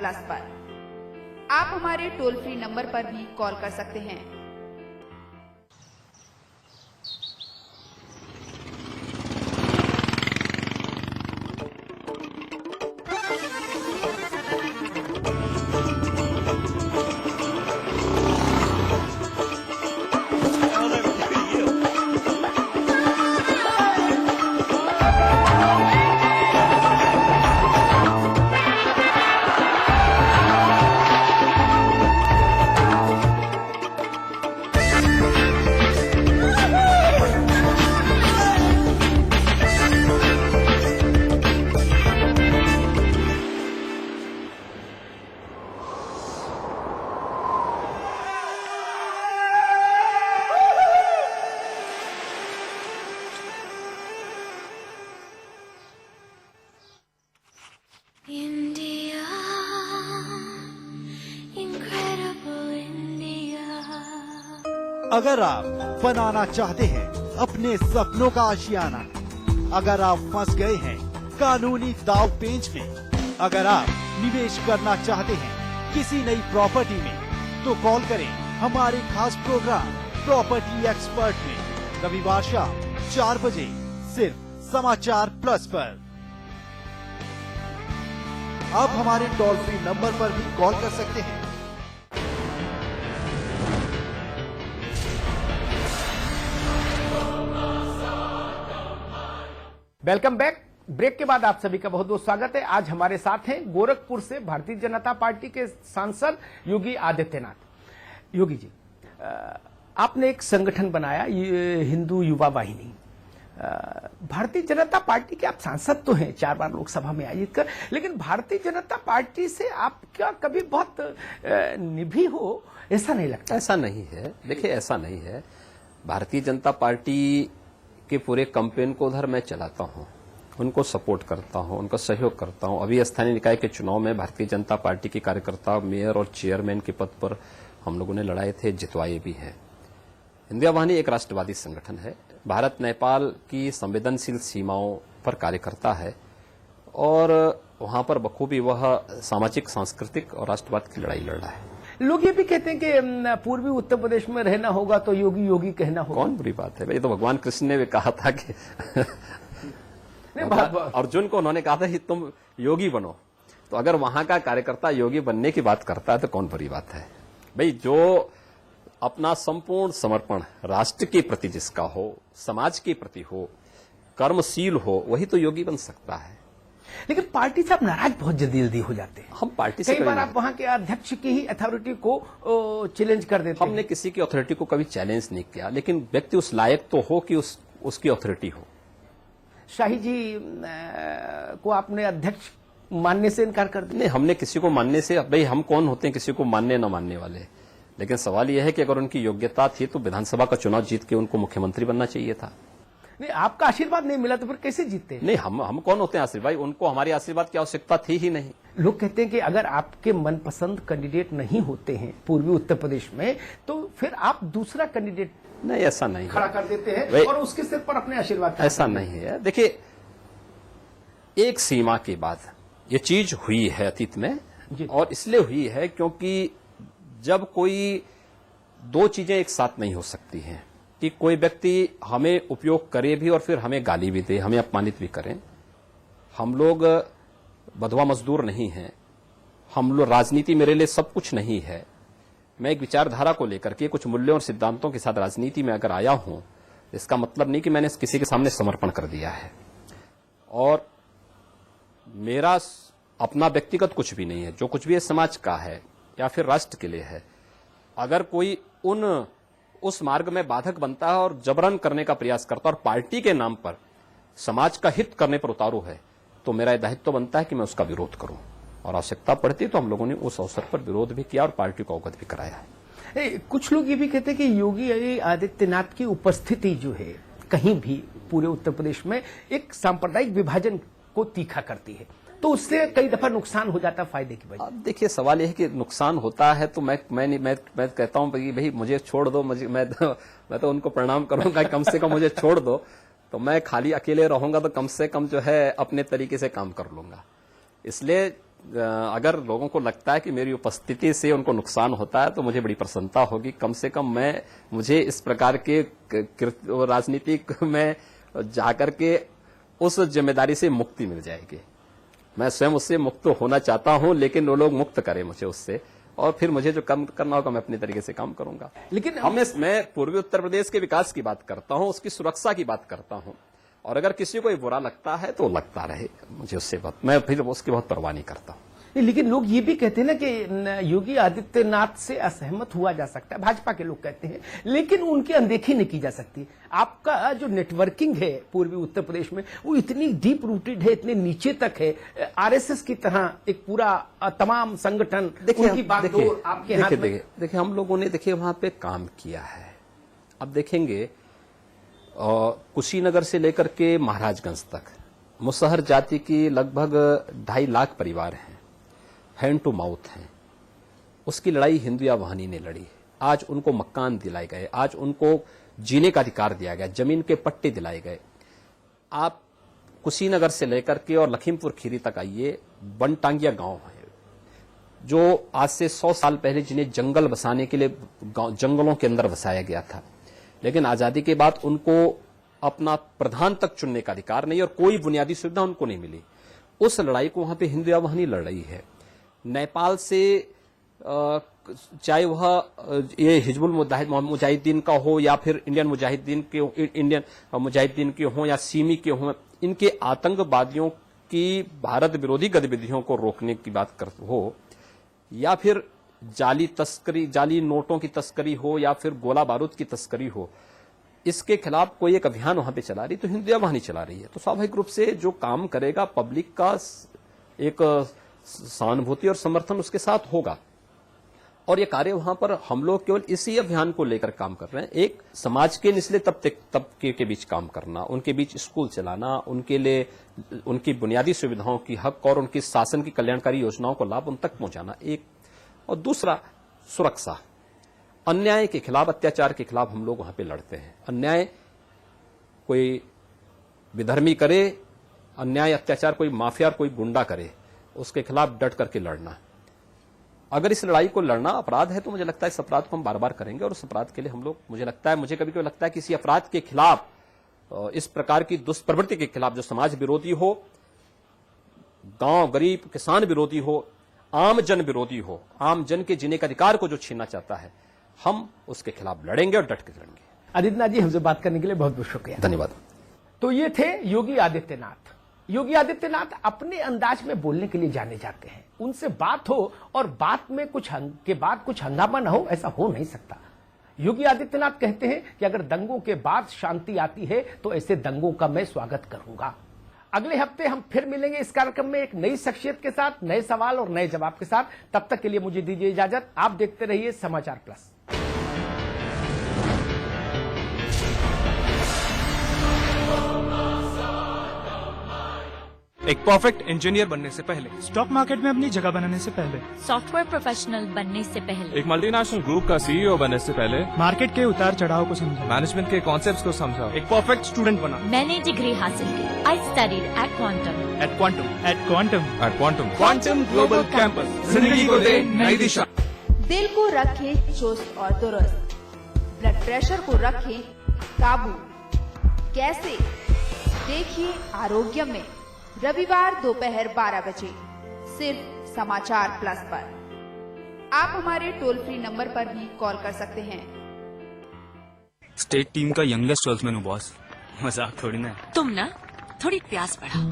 Plus पर। आप हमारे टोल फ्री नंबर पर भी कॉल कर सकते हैं। India, incredible India। अगर आप बनाना चाहते हैं अपने सपनों का आशियाना, अगर आप फंस गए हैं कानूनी दाव पेंच में, अगर आप निवेश करना चाहते हैं किसी नई प्रॉपर्टी में, तो कॉल करें हमारे खास प्रोग्राम प्रॉपर्टी एक्सपर्ट में रविवार शाम 4 बजे सिर्फ समाचार प्लस पर। आप हमारे टोल फ्री नंबर पर भी कॉल कर सकते हैं। Welcome back. ब्रेक के बाद आप सभी का बहुत बहुत स्वागत है। आज हमारे साथ हैं गोरखपुर से भारतीय जनता पार्टी के सांसद योगी आदित्यनाथ। योगी जी, आपने एक संगठन बनाया हिंदू युवा वाहिनी। भारतीय जनता पार्टी के आप सांसद तो हैं, 4 बार लोकसभा में आयोजित कर, लेकिन भारतीय जनता पार्टी से आप क्या कभी बहुत निभी हो, ऐसा नहीं लगता? ऐसा नहीं है। देखिए, ऐसा नहीं है। भारतीय जनता पार्टी के पूरे कैंपेन को उधर मैं चलाता हूं, उनको सपोर्ट करता हूं, उनका सहयोग करता हूं। अभी स्थानीय निकाय के चुनाव में भारतीय जनता पार्टी के कार्यकर्ता मेयर और चेयरमैन के पद पर हम लोगों ने लड़ाए थे, जितवाए भी हैं। इंडिया वाहिनी एक राष्ट्रवादी संगठन है, भारत नेपाल की संवेदनशील सीमाओं पर कार्य करता है और वहां पर बखूबी वह सामाजिक, सांस्कृतिक और राष्ट्रवाद की लड़ाई लड़ रहा है। लोग ये भी कहते हैं कि पूर्वी उत्तर प्रदेश में रहना होगा तो योगी योगी कहना होगा। कौन बुरी बात है भाई? तो भगवान कृष्ण ने भी कहा था कि अर्जुन को उन्होंने कहा था कि तुम योगी बनो। तो अगर वहां का कार्यकर्ता योगी बनने की बात करता है तो कौन बुरी बात है भाई? जो अपना संपूर्ण समर्पण राष्ट्र के प्रति जिसका हो, समाज के प्रति हो, कर्मशील हो, वही तो योगी बन सकता है। लेकिन पार्टी से आप नाराज बहुत जल्दी हो जाते हैं। हम पार्टी से कई बार आप वहां के अध्यक्ष की ही अथॉरिटी को चैलेंज कर देते हैं। हमने किसी की अथॉरिटी को कभी चैलेंज नहीं किया, लेकिन व्यक्ति उस लायक तो हो कि उसकी अथॉरिटी हो। शाही जी को आपने अध्यक्ष मानने से इनकार कर दिया? नहीं, हमने किसी को मानने से, भाई हम कौन होते हैं किसी को मानने न मानने वाले। लेकिन सवाल यह है कि अगर उनकी योग्यता थी तो विधानसभा का चुनाव जीत के उनको मुख्यमंत्री बनना चाहिए था। नहीं, आपका आशीर्वाद नहीं मिला तो फिर कैसे जीतते? नहीं, हम कौन होते हैं आशीर्वाद? उनको हमारी आशीर्वाद की आवश्यकता थी ही नहीं। लोग कहते हैं कि अगर आपके मनपसंद कैंडिडेट नहीं होते हैं पूर्वी उत्तर प्रदेश में तो फिर आप दूसरा कैंडिडेट नहीं, ऐसा नहीं खड़ा कर देते हैं और उसके सिर पर अपने आशीर्वाद। ऐसा नहीं है। देखिए, एक सीमा के बाद ये चीज हुई है अतीत में, और इसलिए हुई है क्योंकि जब कोई दो चीजें एक साथ नहीं हो सकती हैं कि कोई व्यक्ति हमें उपयोग करे भी और फिर हमें गाली भी दे, हमें अपमानित भी करें। हम लोग बधवा मजदूर नहीं हैं, हम लोग राजनीति मेरे लिए सब कुछ नहीं है। मैं एक विचारधारा को लेकर के कुछ मूल्यों और सिद्धांतों के साथ राजनीति में अगर आया हूं, इसका मतलब नहीं कि मैंने किसी के सामने समर्पण कर दिया है। और मेरा अपना व्यक्तिगत कुछ भी नहीं है, जो कुछ भी है समाज का है या फिर राष्ट्र के लिए है। अगर कोई उस मार्ग में बाधक बनता है और जबरन करने का प्रयास करता है और पार्टी के नाम पर समाज का हित करने पर उतारू है, तो मेरा दायित्व तो बनता है कि मैं उसका विरोध करूं। और आवश्यकता पड़ती तो हम लोगों ने उस अवसर पर विरोध भी किया और पार्टी को अवगत भी कराया है। कुछ लोग ये भी कहते हैं कि योगी आदित्यनाथ की उपस्थिति जो है कहीं भी पूरे उत्तर प्रदेश में एक सांप्रदायिक विभाजन को तीखा करती है, तो उससे कई दफा नुकसान हो जाता है फायदे की वजह। अब देखिए, सवाल यह है कि नुकसान होता है तो मैं कहता हूं कि भाई मुझे छोड़ दो, मैं तो उनको प्रणाम करूंगा, कम से कम मुझे छोड़ दो, तो मैं खाली अकेले रहूंगा तो कम से कम जो है अपने तरीके से काम कर लूंगा। इसलिए अगर लोगों को लगता है कि मेरी उपस्थिति से उनको नुकसान होता है तो मुझे बड़ी प्रसन्नता होगी। कम से कम मुझे इस प्रकार के राजनीतिक में जाकर के उस जिम्मेदारी से मुक्ति मिल जाएगी। मैं स्वयं उससे मुक्त होना चाहता हूं, लेकिन वो लोग मुक्त करें मुझे उससे, और फिर मुझे जो काम करना होगा मैं अपने तरीके से काम करूंगा। लेकिन मैं पूर्वी उत्तर प्रदेश के विकास की बात करता हूं, उसकी सुरक्षा की बात करता हूं, और अगर किसी को ये बुरा लगता है तो लगता रहे, मुझे उससे मैं फिर उसकी बहुत परवाह नहीं करता हूं। लेकिन लोग ये भी कहते हैं ना कि योगी आदित्यनाथ से असहमत हुआ जा सकता है, भाजपा के लोग कहते हैं, लेकिन उनकी अनदेखी नहीं की जा सकती। आपका जो नेटवर्किंग है पूर्वी उत्तर प्रदेश में वो इतनी डीप रूटेड है, इतने नीचे तक है, आरएसएस की तरह एक पूरा तमाम संगठन, उनकी बागडोर आपके हाथ में। देखिए हम लोगों ने वहां पे काम किया है। अब देखेंगे कुशीनगर से लेकर के महाराजगंज तक मुसहर जाति की लगभग 2.5 लाख परिवार हैं, हैंड टू माउथ हैं। उसकी लड़ाई हिंदू या वाहनी ने लड़ी। आज उनको मकान दिलाए गए, आज उनको जीने का अधिकार दिया गया, जमीन के पट्टे दिलाए गए। आप कुशीनगर से लेकर के और लखीमपुर खीरी तक आइए, बनटांगिया गांव है जो आज से 100 साल पहले जिन्हें जंगल बसाने के लिए जंगलों के अंदर बसाया गया था, लेकिन आजादी के बाद उनको अपना प्रधान तक चुनने का अधिकार नहीं और कोई बुनियादी सुविधा उनको नहीं मिली। उस लड़ाई को वहां पे हिंदू या वाहनी लड़ रही है। नेपाल से चाहे वह ये हिजबुल मुजाहिदीन का हो या फिर इंडियन मुजाहिदीन के हो या सीमी के हो, इनके आतंकवादियों की भारत विरोधी गतिविधियों को रोकने की बात कर हो, या फिर जाली तस्करी, जाली नोटों की तस्करी हो, या फिर गोला बारूद की तस्करी हो, इसके खिलाफ कोई एक अभियान वहां पे चला रही तो हिंदू या वाहनी चला रही है। तो स्वाभाविक रूप से जो काम करेगा पब्लिक का एक सहानुभूति और समर्थन उसके साथ होगा। और ये कार्य वहां पर हम लोग केवल इसी अभियान को लेकर काम कर रहे हैं। एक समाज के निचले तबके के बीच काम करना, उनके बीच स्कूल चलाना, उनके लिए उनकी बुनियादी सुविधाओं की हक और उनकी शासन की कल्याणकारी योजनाओं को लाभ उन तक पहुंचाना एक, और दूसरा सुरक्षा। अन्याय के खिलाफ, अत्याचार के खिलाफ हम लोग वहां पे लड़ते हैं। अन्याय कोई विधर्मी करे, अन्याय अत्याचार कोई माफिया कोई गुंडा करे, उसके खिलाफ डट करके लड़ना। अगर इस लड़ाई को लड़ना अपराध है तो मुझे लगता है इस अपराध को हम बार बार करेंगे, और उस अपराध के लिए हम लोग, मुझे कभी कभी लगता है किसी अपराध के खिलाफ, इस प्रकार की दुष्प्रवृत्ति के खिलाफ जो समाज विरोधी हो, गांव गरीब किसान विरोधी हो, आम जन विरोधी हो, आम जन के जीने का अधिकार को जो छीनना चाहता है, हम उसके खिलाफ लड़ेंगे और डट के लड़ेंगे। आदित्यनाथ जी, हमसे बात करने के लिए बहुत बहुत शुक्रिया। धन्यवाद। तो ये थे योगी आदित्यनाथ। योगी आदित्यनाथ अपने अंदाज में बोलने के लिए जाने जाते हैं। उनसे बात हो और बात में कुछ हंगामा न हो, ऐसा हो नहीं सकता। योगी आदित्यनाथ कहते हैं कि अगर दंगों के बाद शांति आती है तो ऐसे दंगों का मैं स्वागत करूंगा। अगले हफ्ते हम फिर मिलेंगे इस कार्यक्रम में एक नई शख्सियत के साथ, नए सवाल और नए जवाब के साथ। तब तक के लिए मुझे दीजिए इजाजत। आप देखते रहिए समाचार प्लस। एक परफेक्ट इंजीनियर बनने से पहले, स्टॉक मार्केट में अपनी जगह बनाने से पहले, सॉफ्टवेयर प्रोफेशनल बनने से पहले, एक मल्टीनेशनल ग्रुप का सीईओ बनने से पहले, मार्केट के उतार चढ़ाव को समझा, मैनेजमेंट के कॉन्सेप्ट्स को समझा, एक परफेक्ट स्टूडेंट बना। मैंने डिग्री हासिल की। I studied at quantum global campus, जिंदगी को दे नई दिशा। दिल को रखें चुस्त और दुरुस्त, ब्लड प्रेशर को रखें काबू। कैसे? देखिए आरोग्य में, रविवार दोपहर 12 बजे सिर्फ समाचार प्लस पर। आप हमारे टोल फ्री नंबर पर भी कॉल कर सकते हैं। स्टेट टीम का यंगेस्ट सेल्समैन हूँ बॉस, मजाक थोड़ी ना। तुम ना थोड़ी प्यास बढ़ाओ,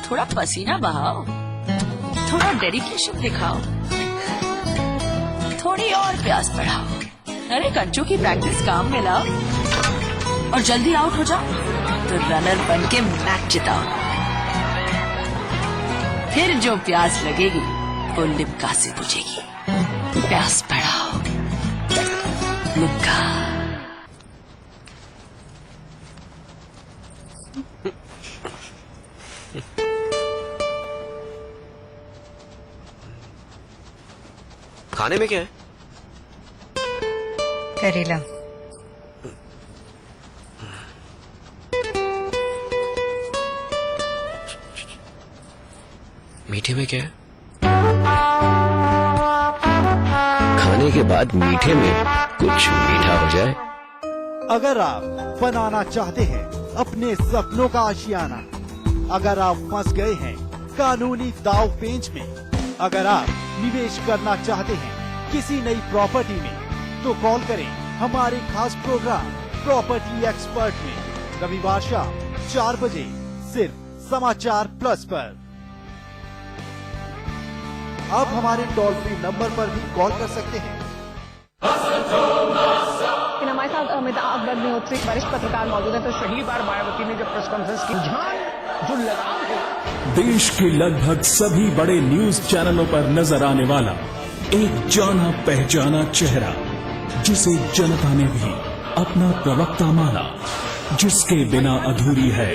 थोड़ा पसीना बहाओ, थोड़ा डेडिकेशन दिखाओ, थोड़ी और प्यास बढ़ाओ। अरे कंचू की प्रैक्टिस काम में लाओ और जल्दी आउट हो जाओ तो रनर बन के मैच जिताओ। फिर जो प्यास लगेगी वो लिम्का से बुझेगी। प्यास बढ़ाओ, लिम्का। खाने में क्या है? करेला। मीठे में क्या है? खाने के बाद मीठे में कुछ मीठा हो जाए। अगर आप बनाना चाहते हैं अपने सपनों का आशियाना, अगर आप फंस गए हैं कानूनी दाव पेंच में, अगर आप निवेश करना चाहते हैं किसी नई प्रॉपर्टी में, तो कॉल करें हमारे खास प्रोग्राम प्रॉपर्टी एक्सपर्ट में रविवार शाम 4 बजे सिर्फ समाचार प्लस पर। आप हमारे टोल फ्री नंबर पर भी कॉल कर सकते हैं। हमारे साथ अमिताभ अग्निहोत्री वरिष्ठ पत्रकार मौजूद है। तो पहली बार मायावती ने जब प्रेस कॉन्फ्रेंस की, रुझान जो लगाम है देश के लगभग सभी बड़े न्यूज चैनलों पर नजर आने वाला एक जाना पहचाना चेहरा, जिसे जनता ने भी अपना प्रवक्ता माना, जिसके बिना अधूरी है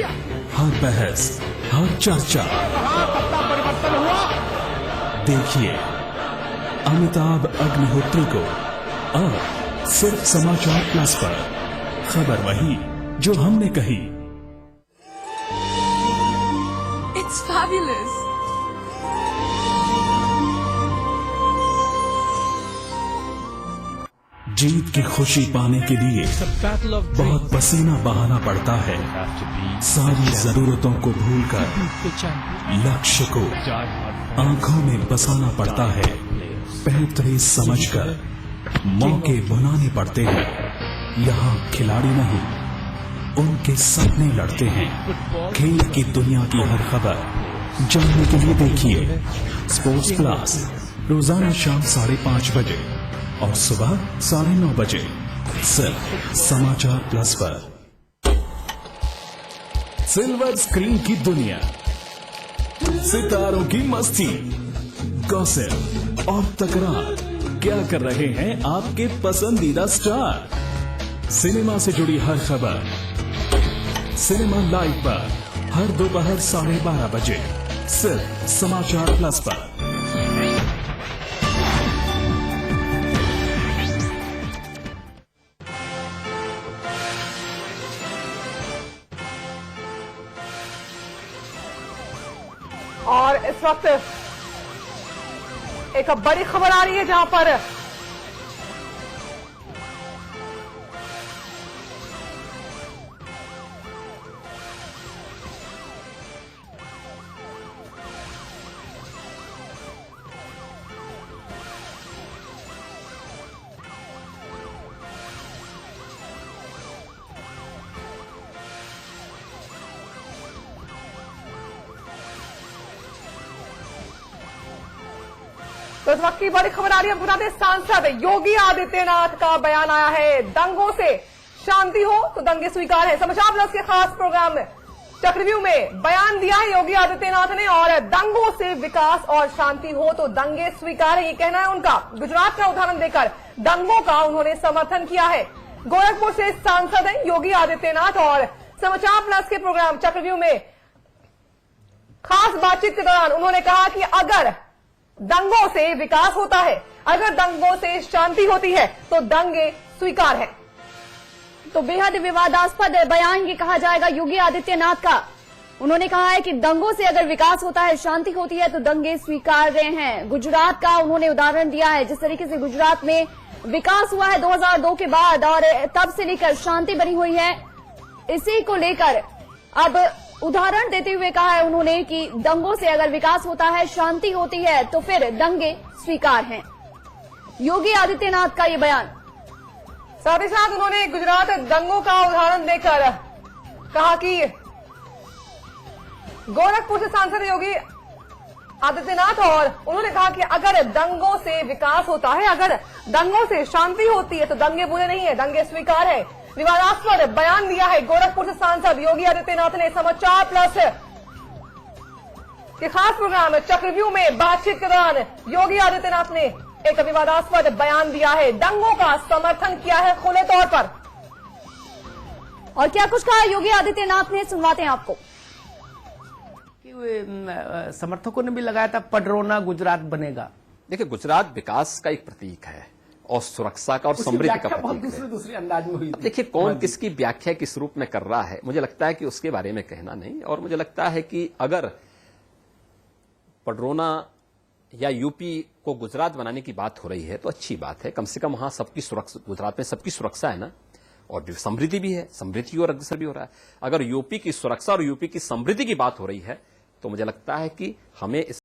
हर बहस, हर चर्चा। परिवर्तन हुआ। देखिए अमिताभ अग्निहोत्री को अब सिर्फ समाचार प्लस पर। खबर वही जो हमने कही। It's fabulous. जीत की खुशी पाने के लिए बहुत पसीना बहाना पड़ता है। सारी जरूरतों को भूलकर लक्ष्य को आंखों में बसाना पड़ता है। पैंतरे समझकर मौके बुलाने पड़ते हैं। यहाँ खिलाड़ी नहीं, उनके सपने लड़ते हैं। खेल की दुनिया की हर खबर जानने के लिए देखिए स्पोर्ट्स प्लस रोजाना शाम 5:30 बजे और सुबह 9:30 बजे सिर्फ समाचार प्लस पर। सिल्वर स्क्रीन की दुनिया, सितारों की मस्ती, गॉसिप और तकरार। क्या कर रहे हैं आपके पसंदीदा स्टार? सिनेमा से जुड़ी हर खबर सिनेमा लाइव पर हर दोपहर 12:30 बजे सिर्फ समाचार प्लस पर। और इस वक्त एक बड़ी खबर आ रही है जहां पर तो इस वक्त की बड़ी खबर आ रही है। बता दें, सांसद योगी आदित्यनाथ का बयान आया है, दंगों से शांति हो तो दंगे स्वीकार है। समाचार प्लस के खास प्रोग्राम चक्रव्यूह में बयान दिया है योगी आदित्यनाथ ने, और दंगों से विकास और शांति हो तो दंगे स्वीकार है, ये कहना है उनका। गुजरात का उदाहरण देकर दंगों का उन्होंने समर्थन किया है। गोरखपुर से सांसद हैं योगी आदित्यनाथ, और समाचार प्लस के प्रोग्राम चक्रव्यूह में खास बातचीत के दौरान उन्होंने कहा कि अगर दंगों से विकास होता है, अगर दंगों से शांति होती है तो दंगे स्वीकार है। तो बेहद विवादास्पद बयान ये कहा जाएगा योगी आदित्यनाथ का। उन्होंने कहा है कि दंगों से अगर विकास होता है, शांति होती है तो दंगे स्वीकार रहे हैं। गुजरात का उन्होंने उदाहरण दिया है, जिस तरीके से गुजरात में विकास हुआ है 2002 के बाद और तब से लेकर शांति बनी हुई है, इसी को लेकर अब उदाहरण देते हुए कहा है उन्होंने कि दंगों से अगर विकास होता है, शांति होती है तो फिर दंगे स्वीकार हैं। योगी आदित्यनाथ का ये बयान। साथ ही साथ उन्होंने गुजरात दंगों का उदाहरण देकर कहा कि गोरखपुर से सांसद योगी आदित्यनाथ, और उन्होंने कहा कि अगर दंगों से विकास होता है, अगर दंगों से शांति होती है तो दंगे बुरे नहीं है, दंगे स्वीकार है। विवादास्पद बयान दिया है गोरखपुर से सांसद योगी आदित्यनाथ ने। समाचार प्लस के खास प्रोग्राम चक्रव्यूह में बातचीत के दौरान योगी आदित्यनाथ ने एक विवादास्पद बयान दिया है, दंगों का समर्थन किया है खुले तौर पर। और क्या कुछ कहा योगी आदित्यनाथ ने, सुनवाते हैं आपको। समर्थकों ने भी लगाया था पडरौना गुजरात बनेगा। देखिए, गुजरात विकास का एक प्रतीक है और सुरक्षा का और समृद्धि का प्रतीक है। दूसरे अंदाज में हुई। देखिए, कौन किसकी व्याख्या किस रूप में कर रहा है, मुझे लगता है कि उसके बारे में कहना नहीं। और मुझे लगता है कि अगर पडरौना या यूपी को गुजरात बनाने की बात हो रही है तो अच्छी बात है। कम से कम वहां सबकी सुरक्षा, गुजरात में सबकी सुरक्षा है ना, और समृद्धि भी है, समृद्धि की ओर अग्रसर भी हो रहा है। अगर यूपी की सुरक्षा और यूपी की समृद्धि की बात हो रही है तो मुझे लगता है कि हमें इस